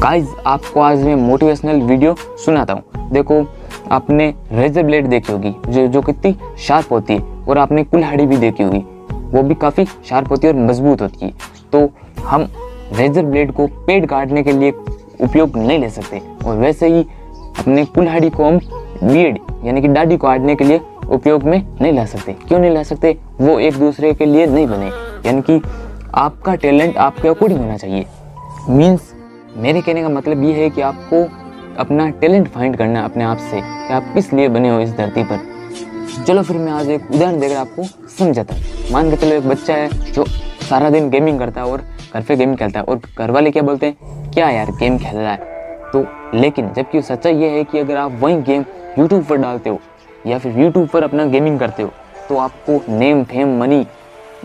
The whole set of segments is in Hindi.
गाइस आपको आज मैं मोटिवेशनल वीडियो सुनाता हूँ। देखो आपने रेजर ब्लेड देखी होगी जो कितनी शार्प होती है, और आपने कुल्हाड़ी भी देखी होगी, वो भी काफ़ी शार्प होती है और मजबूत होती है। तो हम रेजर ब्लेड को पेड़ काटने के लिए उपयोग नहीं ले सकते, और वैसे ही अपने कुल्हाड़ी को हम बीड यानी कि दाढ़ी को काटने के लिए उपयोग में नहीं ला सकते। क्यों नहीं ला सकते? वो एक दूसरे के लिए नहीं बने, यानी कि आपका टैलेंट आपके अकॉर्डिंग होना चाहिए। मीन्स मेरे कहने का मतलब ये है कि आपको अपना टैलेंट फाइंड करना है अपने आप से कि आप किस लिए बने हो इस धरती पर। चलो फिर मैं आज एक उदाहरण देकर आपको समझाता हूँ। मान के चलो एक बच्चा है जो सारा दिन गेमिंग करता है और घर पे गेमिंग खेलता है, और घर वाले क्या बोलते हैं, क्या यार गेम खेल रहा है। तो लेकिन जबकि सच्चाई ये है कि अगर आप वही गेम यूट्यूब पर डालते हो या फिर यूट्यूब पर अपना गेमिंग करते हो, तो आपको नेम फेम मनी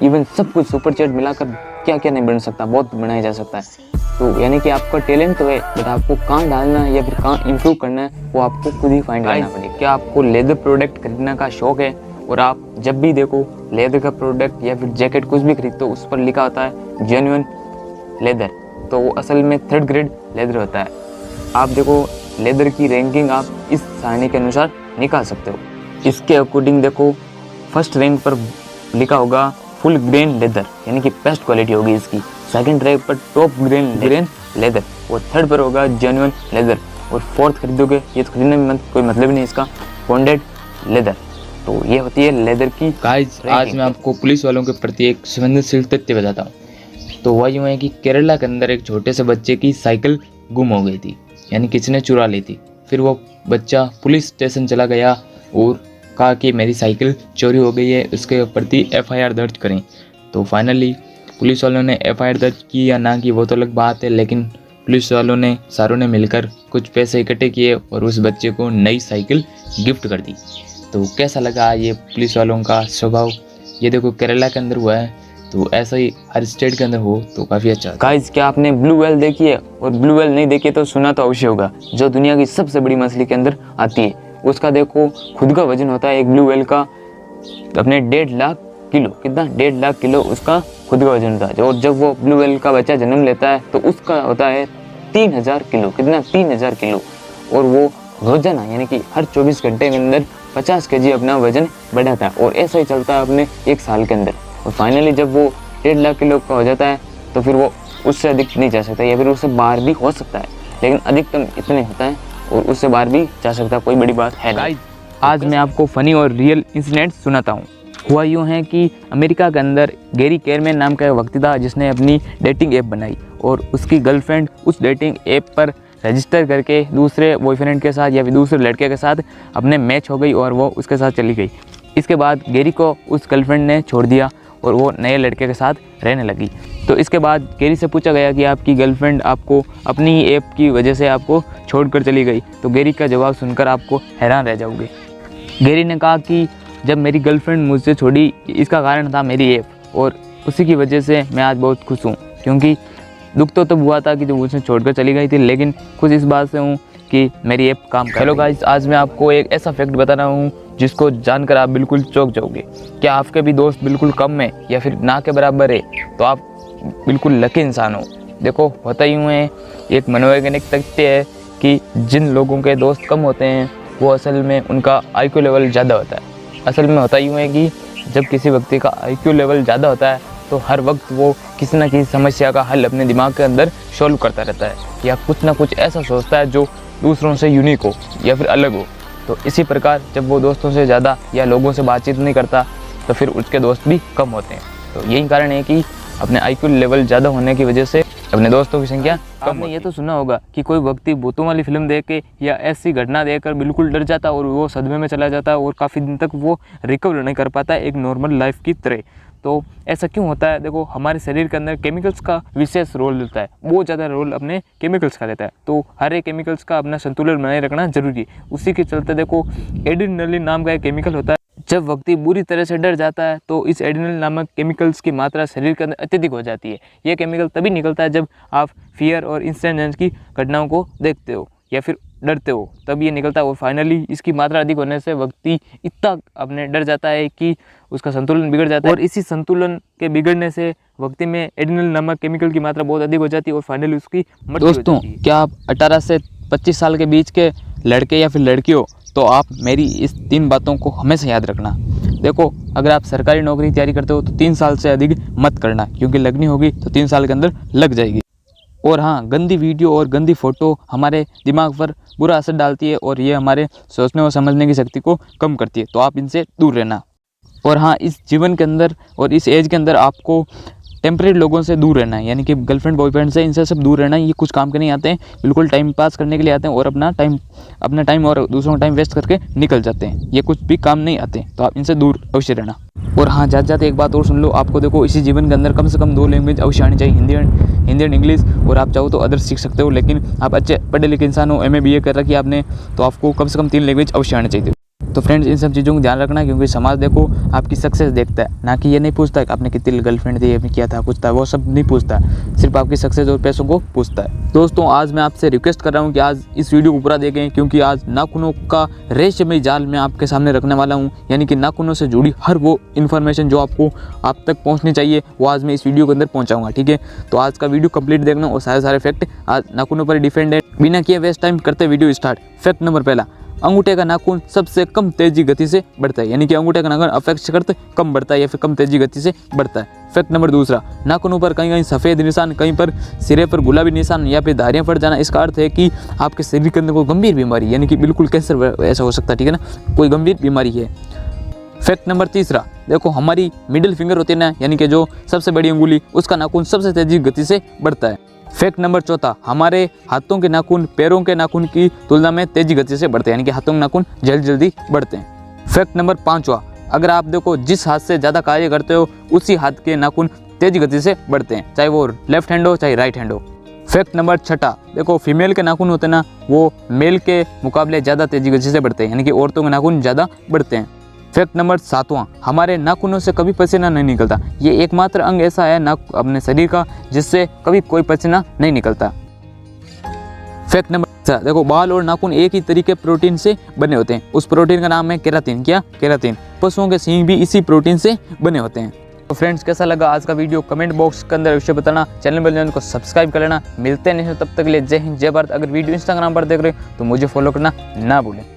इवन सब कुछ सुपर चैट मिलाकर क्या क्या नहीं बन सकता, बहुत बनाया जा सकता है। तो यानी कि आपका टैलेंट तो है, बट आपको कहाँ डालना है या फिर कहाँ इम्प्रूव करना है वो आपको खुद ही फाइंड करना पड़ेगा। क्या आपको लेदर प्रोडक्ट खरीदने का शौक है, और आप जब भी देखो लेदर का प्रोडक्ट या फिर जैकेट कुछ भी खरीदते हो उस पर लिखा होता है जेन्युइन लेदर, तो वो असल में 3rd ग्रेड लेदर होता है। आप देखो लेदर की रैंकिंग आप इस सारणी के अनुसार निकाल सकते हो। इसके अकॉर्डिंग देखो फर्स्ट रैंक पर लिखा होगा फुल ग्रेन लेदर, यानी कि बेस्ट क्वालिटी होगी इसकी। सेकंड रैंक पर टॉप ग्रेन लेदर, और थर्ड पर होगा जेन्युइन लेदर, और फोर्थ खरीदोगे ये तो खरीदने में कोई मतलब ही नहीं इसका, बॉन्डेड लेदर। तो ये होती है लेदर की। गाइस आज मैं आपको पुलिस वालों के प्रति एक संवेदनशील तथ्य बताता हूँ। तो वह यूँ है कि केरला के अंदर एक छोटे से बच्चे की साइकिल गुम हो गई थी, यानी किसी ने चुरा ली थी। फिर वो बच्चा पुलिस स्टेशन चला गया और कहा कि मेरी साइकिल चोरी हो गई है, उसके प्रति FIR दर्ज करें। तो फाइनली पुलिस वालों ने FIR दर्ज की या ना की वो तो अलग बात है, लेकिन पुलिस वालों ने सारों ने मिलकर कुछ पैसे इकट्ठे किए और उस बच्चे को नई साइकिल गिफ्ट कर दी। तो कैसा लगा ये पुलिस वालों का स्वभाव? ये देखो केरला के अंदर हुआ है, तो ऐसा ही हर स्टेट के अंदर हो तो काफ़ी अच्छा। गाइस क्या आपने ब्लू व्हेल देखी है? और ब्लू व्हेल नहीं देखी तो सुना तो अवश्य होगा, जो दुनिया की सबसे बड़ी मछली के अंदर आती है। उसका देखो खुद का वजन होता है एक ब्लू व्हेल का अपने 1.5 लाख किलो। कितना? 1.5 लाख किलो उसका खुद का वजन होता है। और जब वो ब्लू व्हेल का बच्चा जन्म लेता है तो उसका होता है 3000 किलो। कितना? 3000 किलो। और वो रोजाना यानी कि हर 24 घंटे के अंदर 50 kg अपना वजन बढ़ाता है, और ऐसा ही चलता है अपने 1 साल के अंदर। और फाइनली जब वो 1.5 लाख किलो का हो जाता है तो फिर वो उससे अधिक नहीं जा सकता, या फिर उससे बाहर भी हो सकता है, लेकिन अधिकतम इतने होता है, और उससे बाहर भी जा सकता है, कोई बड़ी बात है नहीं। आज मैं आपको फ़नी और रियल इंसिडेंट सुनाता हूँ। हुआ यूँ है कि अमेरिका के अंदर गैरी केरमैन नाम का एक व्यक्ति था जिसने अपनी डेटिंग ऐप बनाई, और उसकी गर्लफ्रेंड उस डेटिंग ऐप पर रजिस्टर करके दूसरे बॉयफ्रेंड के साथ या फिर दूसरे लड़के के साथ अपने मैच हो गई और वो उसके साथ चली गई। इसके बाद गैरी को उस गर्लफ्रेंड ने छोड़ दिया और वो नए लड़के के साथ रहने लगी। तो इसके बाद गैरी से पूछा गया कि आपकी गर्लफ्रेंड आपको अपनी ही ऐप की वजह से आपको छोड़कर चली गई। तो गैरी का जवाब सुनकर आपको हैरान रह जाओगे। गैरी ने कहा कि जब मेरी गर्लफ्रेंड मुझसे छोड़ी इसका कारण था मेरी ऐप, और उसी की वजह से मैं आज बहुत खुश हूँ, क्योंकि दुख तो तब हुआ था कि जब मुझसे छोड़कर चली गई थी, लेकिन खुश इस बात से हूँ कि मेरी ऐप काम कर। हेलो गाइस, आज मैं आपको एक ऐसा फैक्ट बता रहा हूँ जिसको जानकर आप बिल्कुल चौंक जाओगे। क्या आपके भी दोस्त बिल्कुल कम है या फिर ना के बराबर है, तो आप बिल्कुल लकी इंसान हो। देखो होता यूँ है, एक मनोवैज्ञानिक तथ्य है कि जिन लोगों के दोस्त कम होते हैं वो असल में उनका IQ लेवल ज़्यादा होता है। असल में होता यूँ है कि जब किसी व्यक्ति का IQ लेवल ज़्यादा होता है तो हर वक्त वो किसी न किसी समस्या का हल अपने दिमाग के अंदर सॉल्व करता रहता है, या कुछ ना कुछ ऐसा सोचता है जो दूसरों से यूनिक हो या फिर अलग हो। तो इसी प्रकार जब वो दोस्तों से ज़्यादा या लोगों से बातचीत नहीं करता तो फिर उसके दोस्त भी कम होते हैं। तो यही कारण है कि अपने IQ लेवल ज़्यादा होने की वजह से अपने दोस्तों की संख्या कम। आपने ये तो सुना होगा कि कोई व्यक्ति भूतों वाली फिल्म देख के या ऐसी घटना देखकर बिल्कुल डर जाता और वो सदमे में चला जाता और काफ़ी दिन तक वो रिकवर नहीं कर पाता एक नॉर्मल लाइफ की तरह। तो ऐसा क्यों होता है? देखो हमारे शरीर के अंदर केमिकल्स का विशेष रोल रहता है, बहुत ज़्यादा रोल अपने केमिकल्स का रहता है। तो हर एक केमिकल्स का अपना संतुलन बनाए रखना जरूरी है। उसी के चलते देखो एड्रेनलिन नाम का एक केमिकल होता है। जब व्यक्ति बुरी तरह से डर जाता है तो इस एड्रेनलिन नामक केमिकल्स की मात्रा शरीर के अंदर अत्यधिक हो जाती है। यह केमिकल तभी निकलता है जब आप फियर और इंस्टेंटेनियस की घटनाओं को देखते हो या फिर डरते हो तब ये निकलता है। और फाइनली इसकी मात्रा अधिक होने से व्यक्ति इतना अपने डर जाता है कि उसका संतुलन बिगड़ जाता है, और इसी संतुलन के बिगड़ने से व्यक्ति में एड्रेनलिन नामक केमिकल की मात्रा बहुत अधिक हो जाती है और फाइनली उसकी मृत्यु हो जाती है। क्या आप 18 से 25 साल के बीच के लड़के या फिर लड़की हो तो आप मेरी इस 3 बातों को हमेशा याद रखना। देखो, अगर आप सरकारी नौकरी की तैयारी करते हो तो 3 साल से अधिक मत करना, क्योंकि लगनी होगी तो 3 साल के अंदर लग जाएगी। और हाँ, गंदी वीडियो और गंदी फ़ोटो हमारे दिमाग पर बुरा असर डालती है और ये हमारे सोचने और समझने की शक्ति को कम करती है, तो आप इनसे दूर रहना। और हाँ, इस जीवन के अंदर और इस एज के अंदर आपको टेम्परेरी लोगों से दूर रहना है, यानी कि गर्लफ्रेंड बॉयफ्रेंड से, इनसे सब दूर रहना है। ये कुछ काम के नहीं आते हैं, बिल्कुल टाइम पास करने के लिए आते हैं और अपना टाइम और दूसरों का टाइम वेस्ट करके निकल जाते हैं। ये कुछ भी काम नहीं आते, तो आप इनसे दूर अवश्य रहना। और हाँ, जाते जाते एक बात और सुन लो, आपको देखो इसी जीवन के अंदर कम से कम 2 लैंग्वेज अवश्य आनी चाहिए, हिंदी एंड इंग्लिश। और आप चाहो तो अदर सीख सकते हो, लेकिन आप अच्छे पढ़े लिखे इंसान हो, MA BA कर रखी है आपने, तो आपको कम से कम 3 लैंग्वेज अवश्य आनी चाहिए। तो फ्रेंड्स, इन सब चीज़ों को ध्यान रखना, क्योंकि समाज देखो आपकी सक्सेस देखता है, ना कि ये नहीं पूछता है कि आपने कितनी गर्लफ्रेंड थी, आपने किया था, कुछ था, वो सब नहीं पूछता है, सिर्फ आपकी सक्सेस और पैसों को पूछता है। दोस्तों, आज मैं आपसे रिक्वेस्ट कर रहा हूँ कि आज इस वीडियो को पूरा देखें, क्योंकि आज नाखूनों का रहस्यमय जाल मैं आपके सामने रखने वाला हूँ, यानी कि नाखूनों से जुड़ी हर वो इन्फॉर्मेशन जो आपको आप तक पहुँचनी चाहिए, वो आज मैं इस वीडियो के अंदर पहुँचाऊँगा। ठीक है, तो आज का वीडियो कंप्लीट देखना और सारे फैक्ट आज नाखूनों पर डिपेंड है। बिना किए वेस्ट टाइम करते वीडियो स्टार्ट। फैक्ट नंबर पहला, अंगूठे का नाखून सबसे कम तेजी गति से बढ़ता है, यानी कि अंगूठे का नाखून अपेक्षाकृत कम बढ़ता है या फिर कम तेजी गति से बढ़ता है। फैक्ट नंबर दूसरा, नाखूनों पर कहीं कहीं सफ़ेद निशान, कहीं पर सिरे पर गुलाबी निशान या फिर धारियां पड़ जाना, इसका अर्थ है कि आपके शरीर के अंदर कोई गंभीर बीमारी, यानी कि बिल्कुल कैंसर ऐसा हो सकता है, ठीक है ना, कोई गंभीर बीमारी है। फैक्ट नंबर तीसरा, देखो हमारी मिडिल फिंगर होती है ना, यानी कि जो सबसे बड़ी अंगुली, उसका नाखून सबसे तेजी गति से बढ़ता है। फैक्ट नंबर चौथा, हमारे हाथों के नाखून पैरों के नाखून की तुलना में तेजी गति से बढ़ते हैं, यानी कि हाथों के नाखून जल्दी बढ़ते हैं। फैक्ट नंबर पांचवा, अगर आप देखो जिस हाथ से ज़्यादा कार्य करते हो उसी हाथ के नाखून तेजी गति से बढ़ते हैं, चाहे वो लेफ्ट हैंड हो चाहे राइट हैंड हो। फैक्ट नंबर छठा, देखो फीमेल के नाखून होते हैं ना, वो मेल के मुकाबले ज़्यादा तेजी गति से बढ़ते हैं, यानी कि औरतों के नाखून ज़्यादा बढ़ते हैं। फैक्ट नंबर सातवां, हमारे नाखूनों से कभी पसीना नहीं निकलता। ये एकमात्र अंग ऐसा है नाक अपने शरीर का जिससे कभी कोई पसीना नहीं निकलता। फैक्ट नंबर 7, देखो बाल और नाखून एक ही तरीके प्रोटीन से बने होते हैं, उस प्रोटीन का नाम है केराटिन। क्या? केराटिन। पशुओं के सींग भी इसी प्रोटीन से बने होते हैं। तो फ्रेंड्स, कैसा लगा आज का वीडियो कमेंट बॉक्स के अंदर अवश्य बताना। चैनल को सब्सक्राइब कर लेना। मिलते हैं नहीं, तब तक के लिए जय हिंद जय भारत। अगर वीडियो इंस्टाग्राम पर देख रहे हो तो मुझे फॉलो करना ना भूलें।